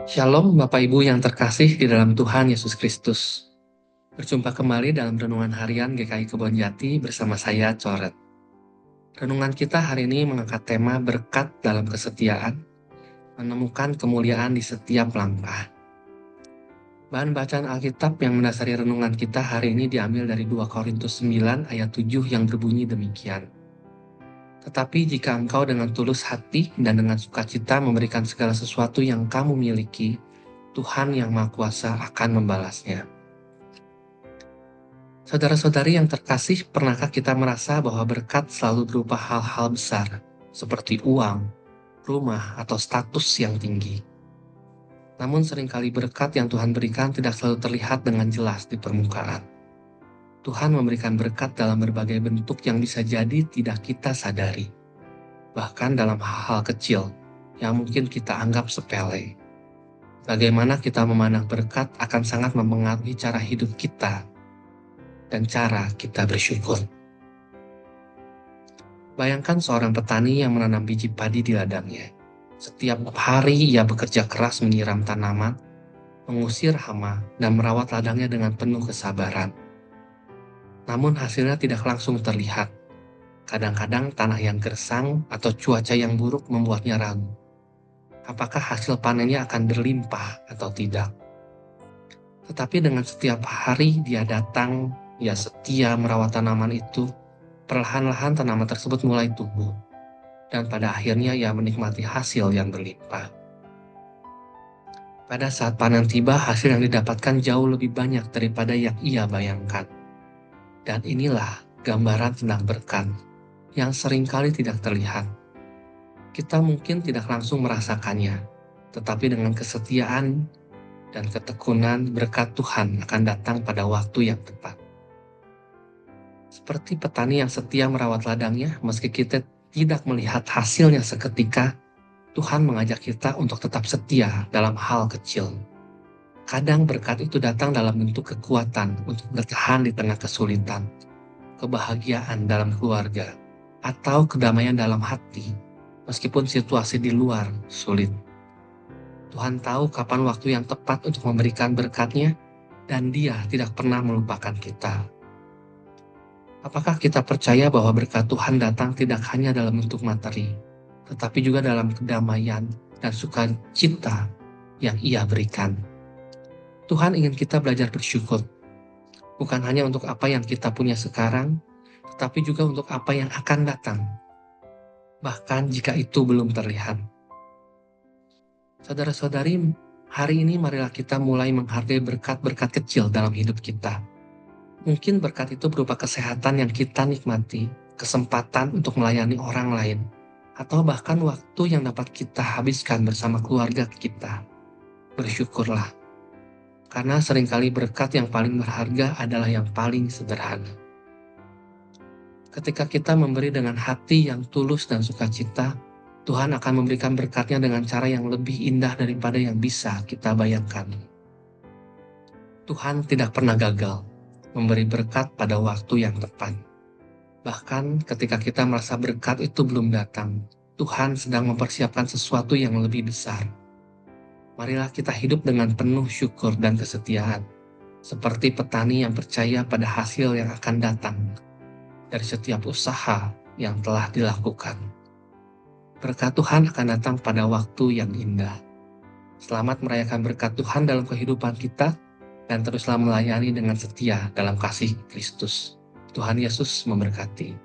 Shalom Bapak Ibu yang terkasih di dalam Tuhan Yesus Kristus. Berjumpa kembali dalam Renungan Harian GKI Kebon Jati bersama saya, Coret. Renungan kita hari ini mengangkat tema berkat dalam kesetiaan, menemukan kemuliaan di setiap langkah. Bahan bacaan Alkitab yang mendasari renungan kita hari ini diambil dari 2 Korintus 9 ayat 7 yang berbunyi demikian. Tetapi jika engkau dengan tulus hati dan dengan sukacita memberikan segala sesuatu yang kamu miliki, Tuhan yang Maha Kuasa akan membalasnya. Saudara-saudari yang terkasih, pernahkah kita merasa bahwa berkat selalu berupa hal-hal besar, seperti uang, rumah, atau status yang tinggi? Namun seringkali berkat yang Tuhan berikan tidak selalu terlihat dengan jelas di permukaan. Tuhan memberikan berkat dalam berbagai bentuk yang bisa jadi tidak kita sadari. Bahkan dalam hal-hal kecil yang mungkin kita anggap sepele. Bagaimana kita memandang berkat akan sangat mempengaruhi cara hidup kita dan cara kita bersyukur. Bayangkan seorang petani yang menanam biji padi di ladangnya. Setiap hari ia bekerja keras menyiram tanaman, mengusir hama, dan merawat ladangnya dengan penuh kesabaran. Namun hasilnya tidak langsung terlihat. Kadang-kadang tanah yang gersang atau cuaca yang buruk membuatnya ragu. Apakah hasil panennya akan berlimpah atau tidak? Tetapi dengan setiap hari dia datang, ia setia merawat tanaman itu, perlahan-lahan tanaman tersebut mulai tumbuh. Dan pada akhirnya ia menikmati hasil yang berlimpah. Pada saat panen tiba, hasil yang didapatkan jauh lebih banyak daripada yang ia bayangkan. Dan inilah gambaran tentang berkat yang seringkali tidak terlihat. Kita mungkin tidak langsung merasakannya, tetapi dengan kesetiaan dan ketekunan berkat Tuhan akan datang pada waktu yang tepat. Seperti petani yang setia merawat ladangnya, meski kita tidak melihat hasilnya seketika, Tuhan mengajak kita untuk tetap setia dalam hal kecil. Kadang berkat itu datang dalam bentuk kekuatan untuk bertahan di tengah kesulitan, kebahagiaan dalam keluarga, atau kedamaian dalam hati, meskipun situasi di luar sulit. Tuhan tahu kapan waktu yang tepat untuk memberikan berkat-Nya, dan Dia tidak pernah melupakan kita. Apakah kita percaya bahwa berkat Tuhan datang tidak hanya dalam bentuk materi, tetapi juga dalam kedamaian dan sukacita yang Ia berikan? Tuhan ingin kita belajar bersyukur, bukan hanya untuk apa yang kita punya sekarang, tetapi juga untuk apa yang akan datang, bahkan jika itu belum terlihat. Saudara-saudari, hari ini marilah kita mulai menghargai berkat-berkat kecil dalam hidup kita. Mungkin berkat itu berupa kesehatan yang kita nikmati, kesempatan untuk melayani orang lain, atau bahkan waktu yang dapat kita habiskan bersama keluarga kita. Bersyukurlah, karena seringkali berkat yang paling berharga adalah yang paling sederhana. Ketika kita memberi dengan hati yang tulus dan sukacita, Tuhan akan memberikan berkat-Nya dengan cara yang lebih indah daripada yang bisa kita bayangkan. Tuhan tidak pernah gagal memberi berkat pada waktu yang tepat. Bahkan ketika kita merasa berkat itu belum datang, Tuhan sedang mempersiapkan sesuatu yang lebih besar. Marilah kita hidup dengan penuh syukur dan kesetiaan, seperti petani yang percaya pada hasil yang akan datang dari setiap usaha yang telah dilakukan. Berkat Tuhan akan datang pada waktu yang indah. Selamat merayakan berkat Tuhan dalam kehidupan kita, dan teruslah melayani dengan setia dalam kasih Kristus. Tuhan Yesus memberkati.